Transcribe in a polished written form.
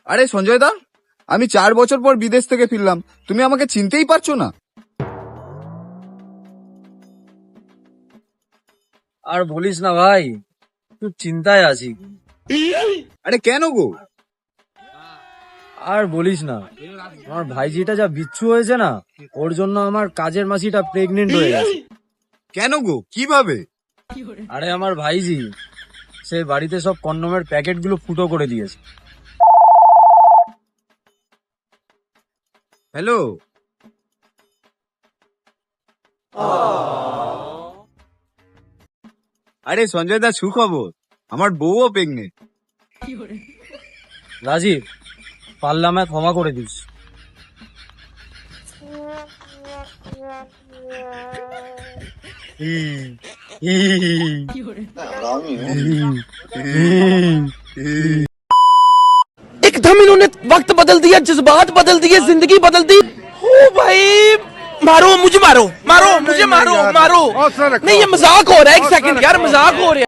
আরে সঞ্জয় দা, আমি 4 বছর পর বিদেশ থেকে ফিরলাম, তুমি আমাকে চিনতেই পারছো না? আর বলিস না ভাই, তুই চিন্তায় আছি। আরে কেন গো? আর বলিস না, আমার ভাইজিটা যা বিচ্ছু হয়েছে না, ওর জন্য আমার কাজের মাসিটা প্রেগনেন্ট হয়ে গেছে। কেন গো, কিভাবে? আরে আমার ভাইজি সে বাড়িতে সব কন্ডোমের প্যাকেট গুলো ফুটো করে দিয়েছে। হ্যালো, আরে সঞ্জয় দা, সুখবর, আমার বউও প্রেগনেন্ট। রাজীব, পারলে আমায় ক্ষমা করে দিস। एकदम इन्होंने वक्त बदल दिया, जज्बात बदल दिए, जिंदगी बदल दी। ओ भाई, मारो मुझे, मारो मारो मुझे, मारो मारो। नहीं, ये मजाक हो रहा है। एक सेकंड यार, मजाक हो रहा है।